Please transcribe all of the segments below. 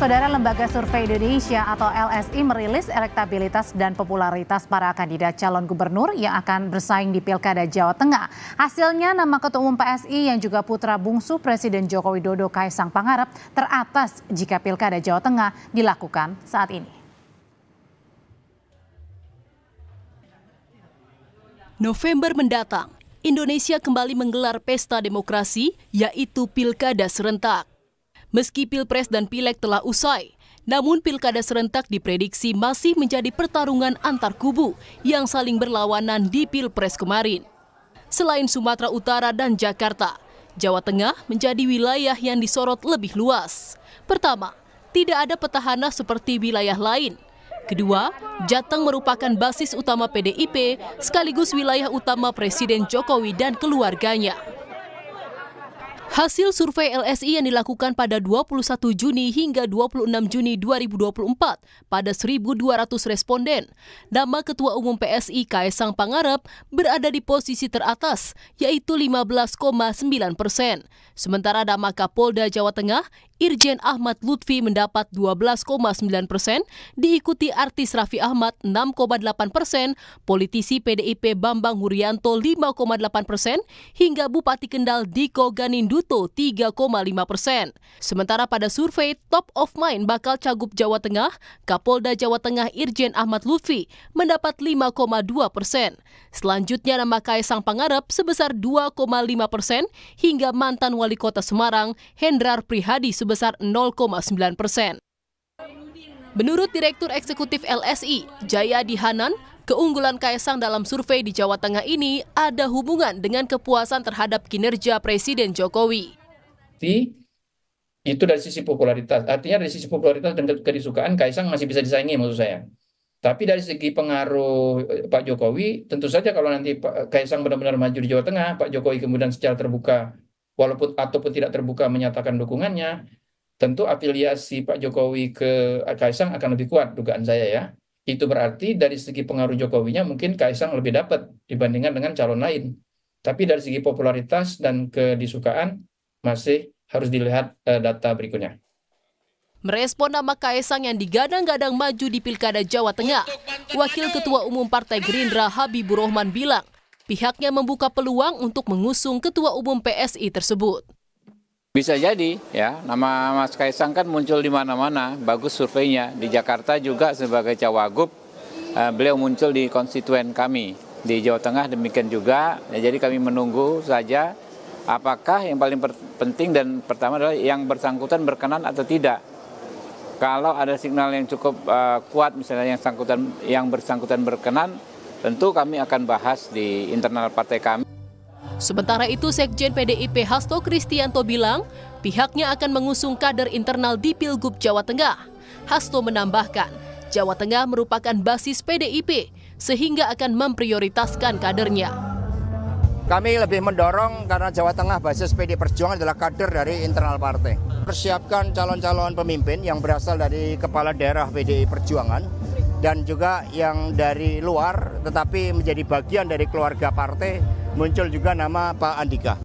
Saudara, Lembaga Survei Indonesia atau LSI merilis elektabilitas dan popularitas para kandidat calon gubernur yang akan bersaing di Pilkada Jawa Tengah. Hasilnya, nama Ketua Umum PSI yang juga putra bungsu Presiden Joko Widodo Kaisang Pangarep teratas jika Pilkada Jawa Tengah dilakukan saat ini. November mendatang, Indonesia kembali menggelar pesta demokrasi, yaitu Pilkada serentak. Meski Pilpres dan Pileg telah usai, namun Pilkada serentak diprediksi masih menjadi pertarungan antar kubu yang saling berlawanan di Pilpres kemarin. Selain Sumatera Utara dan Jakarta, Jawa Tengah menjadi wilayah yang disorot lebih luas. Pertama, tidak ada petahana seperti wilayah lain. Kedua, Jateng merupakan basis utama PDIP sekaligus wilayah utama Presiden Jokowi dan keluarganya. Hasil survei LSI yang dilakukan pada 21 Juni hingga 26 Juni 2024 pada 1.200 responden, nama Ketua Umum PSI Kaisang Pangarep berada di posisi teratas, yaitu 15,9%. Sementara nama Kapolda Jawa Tengah, Irjen Ahmad Lutfi mendapat 12,9%, diikuti artis Raffi Ahmad 6,8%, politisi PDIP Bambang Wuryanto 5,8%, hingga Bupati Kendal Diko Ganinduto 3,5%. Sementara pada survei top of mind bakal Cagup Jawa Tengah, Kapolda Jawa Tengah Irjen Ahmad Lutfi mendapat 5,2%. Selanjutnya nama Kaisang Pangarep sebesar 2,5% hingga mantan Wali Kota Semarang Hendrar Prihadi sebesar 0,9%. Menurut Direktur Eksekutif LSI, Jayadi Hanan, keunggulan Kaisang dalam survei di Jawa Tengah ini ada hubungan dengan kepuasan terhadap kinerja Presiden Jokowi. Itu dari sisi popularitas, artinya dari sisi popularitas dan kedisukaan Kaisang masih bisa disaingi maksud saya. Tapi dari segi pengaruh Pak Jokowi, tentu saja kalau nanti Pak Kaisang benar-benar maju di Jawa Tengah, Pak Jokowi kemudian secara terbuka, ataupun tidak terbuka menyatakan dukungannya, tentu afiliasi Pak Jokowi ke Kaisang akan lebih kuat, dugaan saya ya. Itu berarti dari segi pengaruh Jokowinya mungkin Kaisang lebih dapat dibandingkan dengan calon lain. Tapi dari segi popularitas dan kedisukaan masih harus dilihat data berikutnya. Merespon nama Kaisang yang digadang-gadang maju di Pilkada Jawa Tengah, Wakil Ketua Umum Partai Gerindra Habibur Rahman bilang, pihaknya membuka peluang untuk mengusung Ketua Umum PSI tersebut. Bisa jadi ya, nama Mas Kaisang kan muncul di mana-mana, bagus surveinya. Di Jakarta juga sebagai cawagup, beliau muncul di konstituen kami. Di Jawa Tengah demikian juga, ya, jadi kami menunggu saja apakah yang paling penting dan pertama adalah yang bersangkutan berkenan atau tidak. Kalau ada signal yang cukup kuat, misalnya yang bersangkutan berkenan, tentu kami akan bahas di internal partai kami. Sementara itu, Sekjen PDIP Hasto Kristianto bilang pihaknya akan mengusung kader internal di Pilgub Jawa Tengah. Hasto menambahkan, Jawa Tengah merupakan basis PDIP sehingga akan memprioritaskan kadernya. Kami lebih mendorong karena Jawa Tengah basis PD Perjuangan adalah kader dari internal partai. Persiapkan calon-calon pemimpin yang berasal dari kepala daerah PDI Perjuangan dan juga yang dari luar tetapi menjadi bagian dari keluarga partai, muncul juga nama Pak Andika.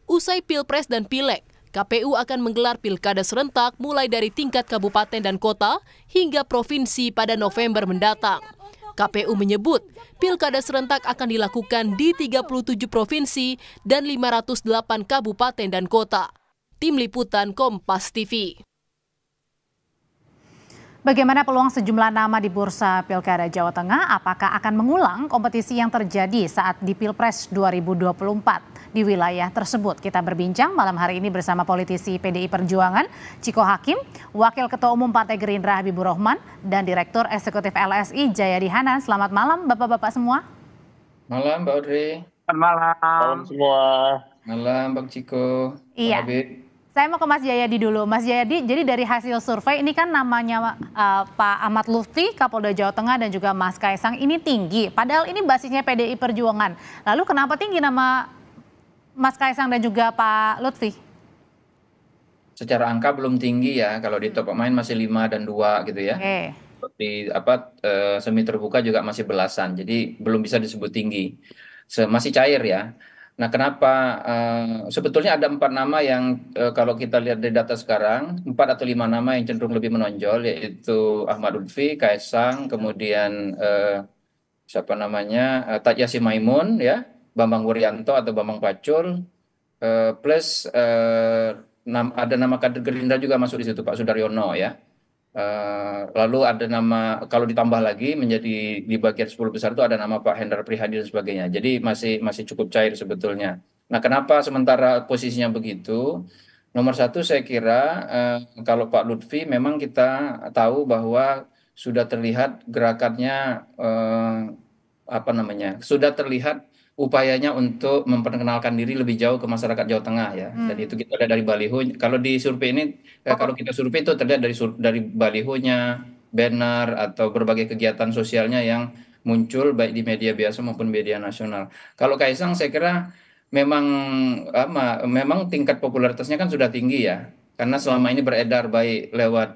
Usai Pilpres dan Pileg, KPU akan menggelar pilkada serentak mulai dari tingkat kabupaten dan kota hingga provinsi pada November mendatang. KPU menyebut pilkada serentak akan dilakukan di 37 provinsi dan 508 kabupaten dan kota. Tim Liputan Kompas TV. Bagaimana peluang sejumlah nama di bursa Pilkada Jawa Tengah? Apakah akan mengulang kompetisi yang terjadi saat di Pilpres 2024 di wilayah tersebut? Kita berbincang malam hari ini bersama politisi PDI Perjuangan, Ciko Hakim, Wakil Ketua Umum Partai Gerindra Habibur Rahman, dan Direktur Eksekutif LSI Jayadi Hanan. Selamat malam Bapak-Bapak semua. Malam Mbak Audrey. Selamat malam. Malam semua. Malam Bang Ciko. Iya. Habib. Saya mau ke Mas Jayadi dulu. Mas Jayadi, jadi dari hasil survei ini kan namanya Pak Ahmad Lutfi, Kapolda Jawa Tengah, dan juga Mas Kaisang ini tinggi. Padahal ini basisnya PDI Perjuangan. Lalu kenapa tinggi nama Mas Kaisang dan juga Pak Lutfi? Secara angka belum tinggi ya, kalau di top of mind masih 5 dan 2 gitu ya. Di semi terbuka juga masih belasan, jadi belum bisa disebut tinggi. Masih cair ya. Nah, kenapa sebetulnya ada 4 nama yang kalau kita lihat dari data sekarang, 4 atau 5 nama yang cenderung lebih menonjol, yaitu Ahmad Lutfi, Kaisang, kemudian siapa namanya Taj Yassin Maimun, ya, Bambang Wuryanto atau Bambang Pacul, plus ada nama kader Gerindra juga masuk di situ, Pak Sudaryono, ya. Lalu ada nama, kalau ditambah lagi menjadi di bagian 10 besar itu ada nama Pak Hendrar Prihadi dan sebagainya. Jadi masih cukup cair sebetulnya. Nah, kenapa sementara posisinya begitu? Nomor satu saya kira kalau Pak Lutfi memang kita tahu bahwa sudah terlihat gerakannya apa namanya? Sudah terlihat upayanya untuk memperkenalkan diri lebih jauh ke masyarakat Jawa Tengah, ya. Dan itu kita lihat dari baliho. Kalau di survei ini, kalau kita survei itu terlihat dari balihonya, banner atau berbagai kegiatan sosialnya yang muncul baik di media biasa maupun media nasional. Kalau Kaisang saya kira memang memang tingkat popularitasnya kan sudah tinggi, ya. Karena selama ini beredar baik lewat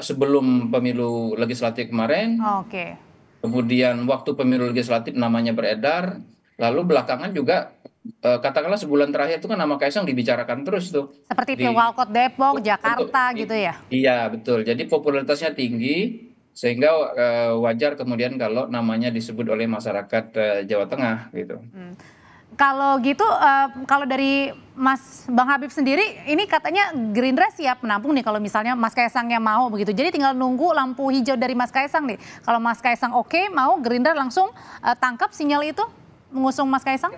sebelum pemilu legislatif kemarin. Oke. Kemudian waktu pemilu legislatif namanya beredar, lalu belakangan juga katakanlah sebulan terakhir itu kan nama Kaisang dibicarakan terus tuh. Seperti Pilwalkot Depok, Jakarta gitu ya? Iya, betul. Jadi popularitasnya tinggi sehingga wajar kemudian kalau namanya disebut oleh masyarakat Jawa Tengah gitu. Kalau gitu, kalau dari Bang Habib sendiri, ini katanya Gerindra siap menampung nih kalau misalnya Mas Kaisangnya mau begitu. Jadi tinggal nunggu lampu hijau dari Mas Kaisang nih. Kalau Mas Kaisang oke, mau Gerindra langsung tangkap sinyal itu, mengusung Mas Kaisang?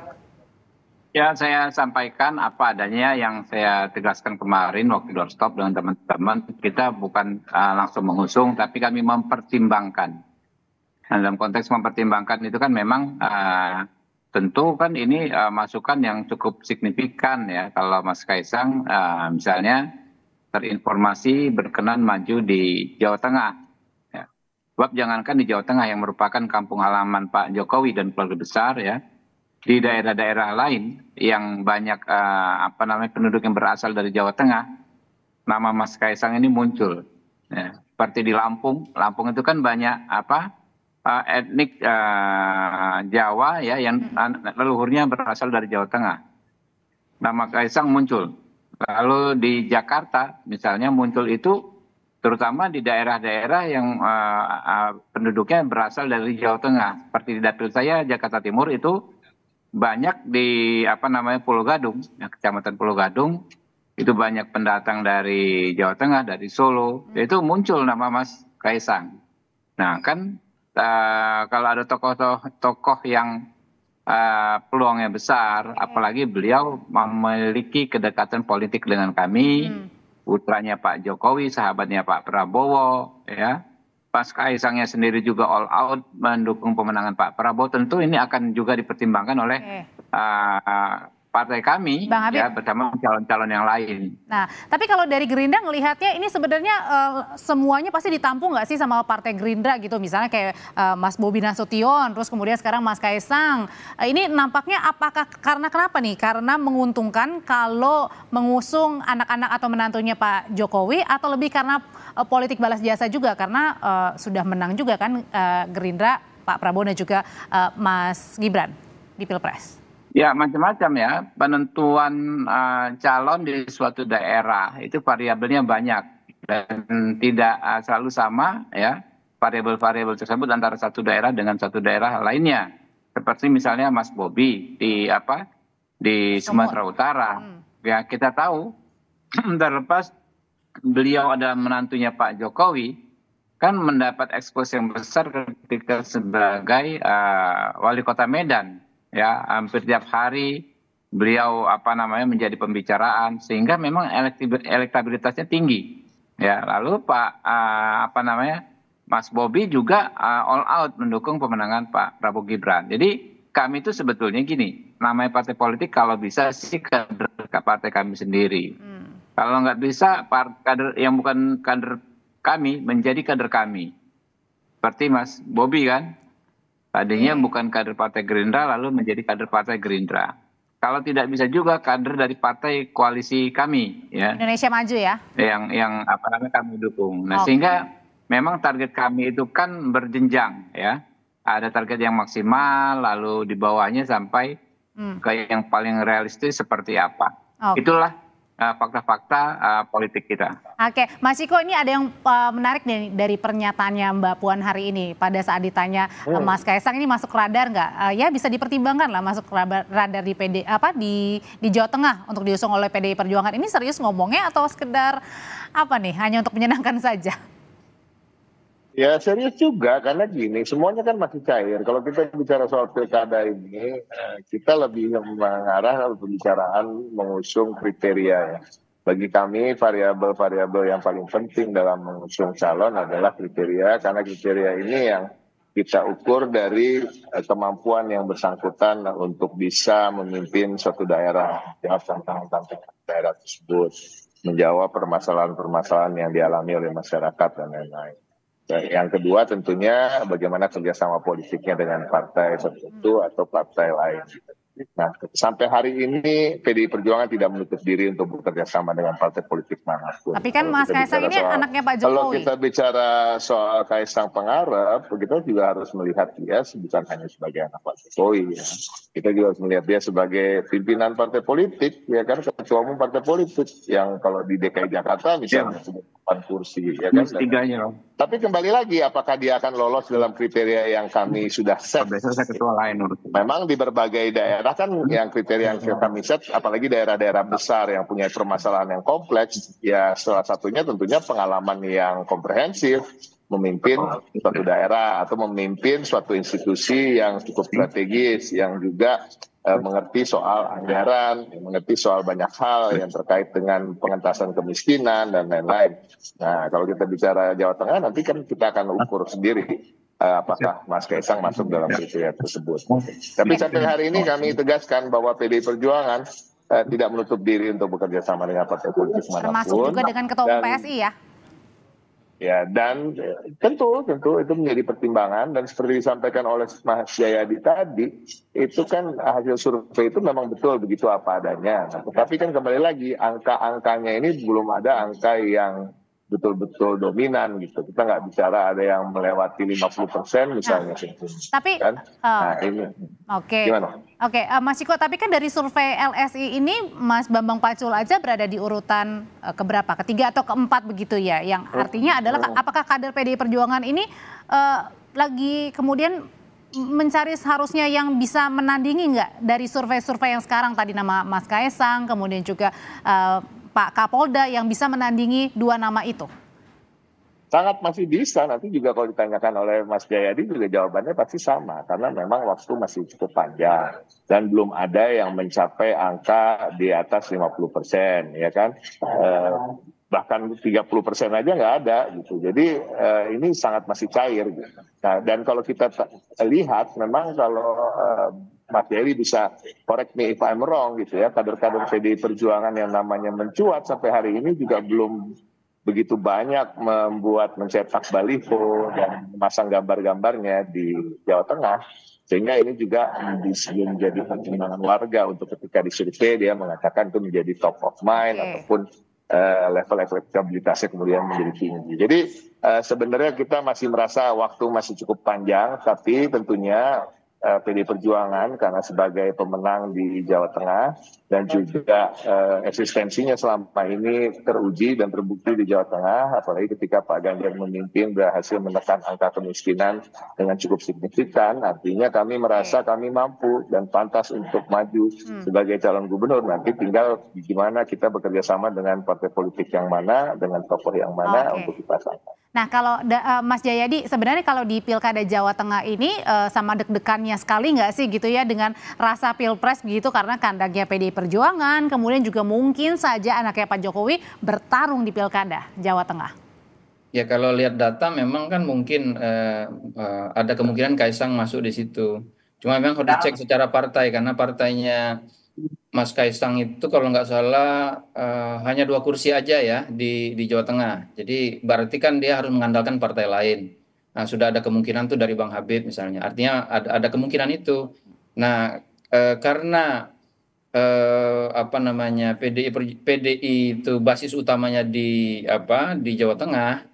Ya, saya sampaikan apa adanya yang saya tegaskan kemarin waktu doorstop dengan teman-teman. Kita bukan langsung mengusung, tapi kami mempertimbangkan. Nah, dalam konteks mempertimbangkan itu kan memang tentu kan ini masukan yang cukup signifikan, ya. Kalau Mas Kaisang misalnya terinformasi berkenan maju di Jawa Tengah. Ya. Sebab jangankan di Jawa Tengah yang merupakan kampung halaman Pak Jokowi dan keluarga besar, ya. Di daerah-daerah lain yang banyak penduduk yang berasal dari Jawa Tengah, nama Mas Kaisang ini muncul. Ya. Seperti di Lampung itu kan banyak etnik Jawa, ya, yang leluhurnya berasal dari Jawa Tengah. Nama Kaisang muncul. Lalu di Jakarta misalnya muncul itu terutama di daerah-daerah yang penduduknya berasal dari Jawa Tengah. Seperti di dapil saya Jakarta Timur itu banyak di Pulau Gadung, ya, Kecamatan Pulau Gadung itu banyak pendatang dari Jawa Tengah, dari Solo. Itu muncul nama Mas Kaisang. Nah, kan kalau ada tokoh yang peluangnya besar, apalagi beliau memiliki kedekatan politik dengan kami, putranya Pak Jokowi, sahabatnya Pak Prabowo, ya. Mas Kaisangnya sendiri juga all out mendukung pemenangan Pak Prabowo. Tentu ini akan juga dipertimbangkan oleh partai kami, ya, bersama calon-calon yang lain. Nah, tapi kalau dari Gerindra ngelihatnya ini sebenarnya semuanya pasti ditampung nggak sih sama partai Gerindra gitu? Misalnya kayak Mas Bobi Nasution, terus kemudian sekarang Mas Kaisang. Ini nampaknya apakah kenapa nih? Karena menguntungkan kalau mengusung anak-anak atau menantunya Pak Jokowi, atau lebih karena politik balas jasa juga karena sudah menang juga kan Gerindra, Pak Prabowo dan juga Mas Gibran di Pilpres? Ya, macam-macam, ya. Penentuan calon di suatu daerah itu variabelnya banyak dan tidak selalu sama, ya, variabel-variabel tersebut antara satu daerah dengan satu daerah lainnya. Seperti misalnya Mas Bobi di Sumatera Utara. Ya, kita tahu terlepas beliau adalah menantunya Pak Jokowi, kan mendapat ekspos yang besar ketika sebagai wali kota Medan. Ya, hampir tiap hari beliau menjadi pembicaraan, sehingga memang elektabilitasnya tinggi. Ya, lalu Mas Bobi juga all out mendukung pemenangan Pak Prabowo Gibran. Jadi kami itu sebetulnya gini, namanya partai politik kalau bisa sih kader partai kami sendiri. Kalau nggak bisa kader yang bukan kader kami menjadi kader kami. Seperti Mas Bobi kan. Tadinya bukan kader Partai Gerindra lalu menjadi kader Partai Gerindra. Kalau tidak bisa juga kader dari partai koalisi kami, ya. Indonesia Maju, ya. Yang kami dukung. Nah, sehingga memang target kami itu kan berjenjang, ya. Ada target yang maksimal, lalu di bawahnya sampai Kayak yang paling realistis seperti apa. Oke. Itulah fakta-fakta politik kita. Oke, Mas Ciko, ini ada yang menarik nih dari pernyataannya Mbak Puan hari ini pada saat ditanya Mas Kaisang ini masuk radar nggak? Ya bisa dipertimbangkan lah masuk radar di di Jawa Tengah untuk diusung oleh PDI Perjuangan. Ini serius ngomongnya atau sekedar apa nih? Hanya untuk menyenangkan saja? Ya serius juga, karena gini, semuanya kan masih cair. Kalau kita bicara soal pilkada ini, kita lebih mengarah pembicaraan mengusung kriteria ya. Bagi kami variabel-variabel yang paling penting dalam mengusung calon adalah kriteria, karena kriteria ini yang kita ukur dari kemampuan yang bersangkutan untuk bisa memimpin suatu daerah, jawab tantangan-tantangan daerah tersebut, menjawab permasalahan-permasalahan yang dialami oleh masyarakat dan lain-lain. Yang kedua tentunya bagaimana kerjasama politiknya dengan partai tertentu atau partai lain. Nah, sampai hari ini PDI Perjuangan tidak menutup diri untuk bekerja sama dengan partai politik manapun. Tapi kan Mas Kaisang ini anaknya Pak Jokowi. Kalau kita bicara soal Kaisang Pangarep, kita juga harus melihat dia bukan hanya sebagai anak Pak Jokowi. Ya. Kita juga harus melihat dia sebagai pimpinan partai politik, ya kan, ketua umum partai politik yang kalau di DKI Jakarta misalnya 4 kursi, ya kan. Tiganya loh. Tapi kembali lagi, apakah dia akan lolos dalam kriteria yang kami sudah set? Biasanya saya ketua lain. Memang di berbagai daerah kan yang kriteria yang kami set, apalagi daerah-daerah besar yang punya permasalahan yang kompleks, ya salah satunya tentunya pengalaman yang komprehensif, memimpin suatu daerah atau memimpin suatu institusi yang cukup strategis, yang juga mengerti soal anggaran, mengerti soal banyak hal yang terkait dengan pengentasan kemiskinan dan lain-lain. Nah, kalau kita bicara Jawa Tengah, nanti kan kita akan ukur sendiri apakah Mas Kaisang masuk dalam kriteria tersebut. Tapi sampai hari ini kami tegaskan bahwa PDI Perjuangan tidak menutup diri untuk bekerja sama dengan partai politik manapun. Termasuk juga dengan Ketua Umum PSI ya? Ya, dan tentu itu menjadi pertimbangan, dan seperti disampaikan oleh Mas Jayadi tadi, itu kan hasil survei itu memang betul begitu apa adanya. Nah, tetapi kan kembali lagi angka-angkanya ini belum ada angka yang betul-betul dominan gitu. Kita nggak bicara ada yang melewati 50% misalnya. Tapi kan? Nah, ini. Oke. Gimana? Oke, Mas Ciko, tapi kan dari survei LSI ini Mas Bambang Pacul aja berada di urutan keberapa? Ketiga atau keempat begitu ya? Yang artinya adalah apakah kader PDI Perjuangan ini lagi kemudian mencari seharusnya yang bisa menandingi nggak dari survei-survei yang sekarang tadi nama Mas Kaisang, kemudian juga Pak Kapolda yang bisa menandingi dua nama itu? Sangat masih bisa, nanti juga kalau ditanyakan oleh Mas Jayadi juga jawabannya pasti sama. Karena memang waktu masih cukup panjang. Dan belum ada yang mencapai angka di atas 50%, ya kan. Bahkan 30% aja nggak ada gitu. Jadi ini sangat masih cair gitu. Nah, dan kalau kita lihat memang kalau Mas Jayadi bisa correct me if I'm wrong gitu ya, kader-kader PDI Perjuangan yang namanya mencuat sampai hari ini juga belum begitu banyak mencetak baliho dan memasang gambar-gambarnya di Jawa Tengah, sehingga ini juga menjadi pertimbangan warga untuk ketika disurvei dia mengatakan itu menjadi top of mind ataupun level elektabilitasnya kemudian menjadi tinggi. Jadi sebenarnya kita masih merasa waktu masih cukup panjang, tapi tentunya PDI Perjuangan karena sebagai pemenang di Jawa Tengah dan juga eksistensinya selama ini teruji dan terbukti di Jawa Tengah, apalagi ketika Pak Ganjar memimpin berhasil menekan angka kemiskinan dengan cukup signifikan, artinya kami merasa kami mampu dan pantas untuk maju sebagai calon gubernur. Nanti tinggal gimana kita bekerja sama dengan partai politik yang mana, dengan tokoh yang mana untuk dipasangkan. Nah, kalau Mas Jayadi, sebenarnya kalau di Pilkada Jawa Tengah ini sama deg-degannya sekali nggak sih gitu ya dengan rasa Pilpres begitu, karena kandangnya PDI Perjuangan, kemudian juga mungkin saja anaknya Pak Jokowi bertarung di Pilkada Jawa Tengah. Ya kalau lihat data memang kan mungkin ada kemungkinan Kaisang masuk di situ. Cuma memang harus dicek secara partai, karena partainya Mas Kaisang itu kalau nggak salah hanya 2 kursi aja ya di Jawa Tengah. Jadi berarti kan dia harus mengandalkan partai lain. Nah, sudah ada kemungkinan tuh dari Bang Habib misalnya. Artinya ada kemungkinan itu. Nah, karena PDI itu basis utamanya di Jawa Tengah.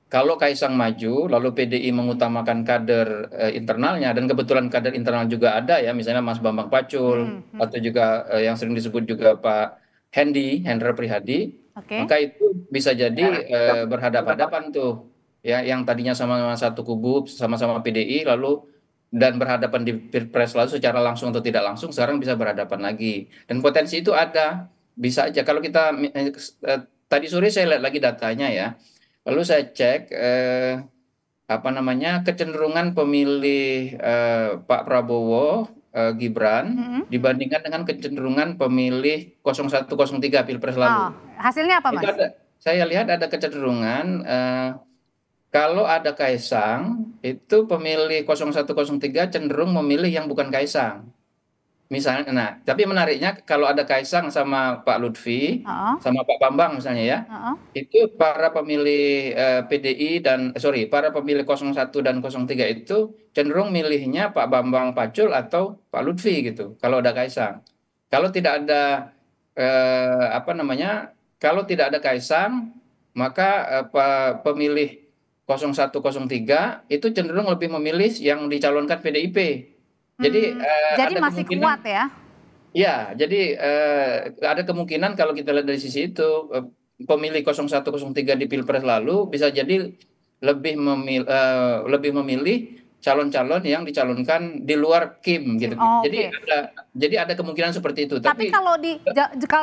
kalau Kaisang maju, lalu PDI mengutamakan kader internalnya, dan kebetulan kader internal juga ada ya, misalnya Mas Bambang Pacul, atau juga yang sering disebut juga Pak Hendra Prihadi, maka itu bisa jadi berhadapan-hadapan tuh, ya, yang tadinya sama-sama satu kubu, sama-sama PDI, lalu dan berhadapan di Pilpres lalu secara langsung atau tidak langsung, sekarang bisa berhadapan lagi. Dan potensi itu ada, bisa aja. Kalau kita, tadi sore saya lihat lagi datanya ya, lalu saya cek kecenderungan pemilih Pak Prabowo Gibran dibandingkan dengan kecenderungan pemilih 0103 Pilpres lalu. Hasilnya apa, Mas? Saya lihat ada kecenderungan kalau ada Kaisang, itu pemilih 0103 cenderung memilih yang bukan Kaisang. Misalnya, nah, tapi menariknya kalau ada Kaisang sama Pak Lutfi, sama Pak Bambang misalnya ya, itu para pemilih PDI para pemilih 01 dan 03 itu cenderung milihnya Pak Bambang Pacul atau Pak Lutfi gitu, kalau ada Kaisang. Kalau tidak ada kalau tidak ada Kaisang, maka pemilih 0103 itu cenderung lebih memilih yang dicalonkan PDIP. Jadi ada masih kuat ya? Ya, jadi ada kemungkinan kalau kita lihat dari sisi itu, pemilih 0103 di Pilpres lalu bisa jadi lebih memilih calon-calon yang dicalonkan di luar Kim gitu. Jadi ada kemungkinan seperti itu. Tapi kalau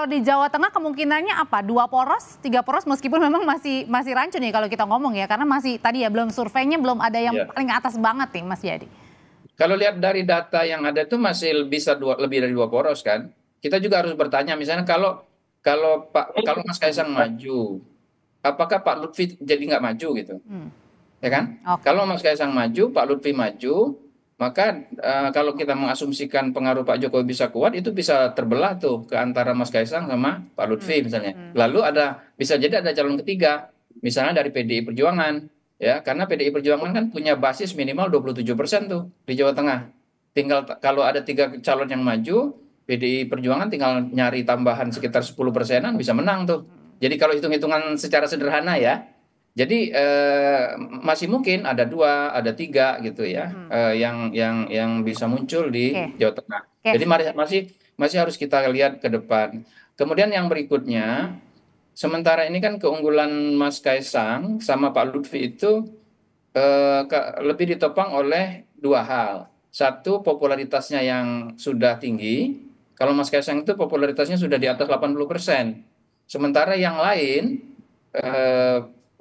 di Jawa Tengah kemungkinannya apa? 2 poros, 3 poros, meskipun memang masih rancu nih kalau kita ngomong ya, karena masih tadi ya belum surveinya belum ada yang paling atas banget nih, Mas Jayadi. Kalau lihat dari data yang ada itu masih bisa lebih dari 2 poros kan. Kita juga harus bertanya misalnya kalau Mas Kaisang maju, apakah Pak Lutfi jadi nggak maju gitu? Ya kan? Kalau Mas Kaisang maju, Pak Lutfi maju, maka kalau kita mengasumsikan pengaruh Pak Jokowi bisa kuat, itu bisa terbelah tuh ke antara Mas Kaisang sama Pak Lutfi misalnya. Lalu bisa jadi ada calon ketiga, misalnya dari PDI Perjuangan. Ya, karena PDI Perjuangan kan punya basis minimal 27% tuh di Jawa Tengah. Tinggal kalau ada 3 calon yang maju, PDI Perjuangan tinggal nyari tambahan sekitar 10%-an bisa menang tuh. Jadi kalau hitung-hitungan secara sederhana ya, jadi masih mungkin ada 2, ada 3 gitu ya, yang bisa muncul di Jawa Tengah. Jadi masih harus kita lihat ke depan. Kemudian yang berikutnya, sementara ini kan keunggulan Mas Kaisang sama Pak Lutfi itu lebih ditopang oleh 2 hal. Satu, popularitasnya yang sudah tinggi. Kalau Mas Kaisang itu popularitasnya sudah di atas 80%. Sementara yang lain,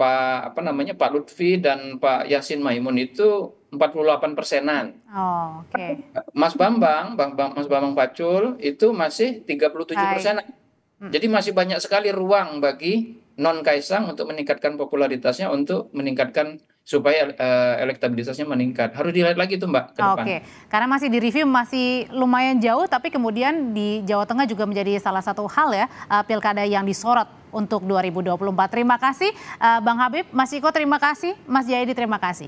Pak Lutfi dan Pak Yassin Maimun itu 48%-an. Mas Bambang Pacul itu masih 37%-an. Jadi masih banyak sekali ruang bagi non-Kaisang untuk meningkatkan popularitasnya, untuk meningkatkan supaya elektabilitasnya meningkat. Harus dilihat lagi tuh Mbak ke depan. Karena masih di review masih lumayan jauh, tapi kemudian di Jawa Tengah juga menjadi salah satu hal ya, pilkada yang disorot untuk 2024. Terima kasih Bang Habib, Mas Iko terima kasih, Mas Jayadi terima kasih.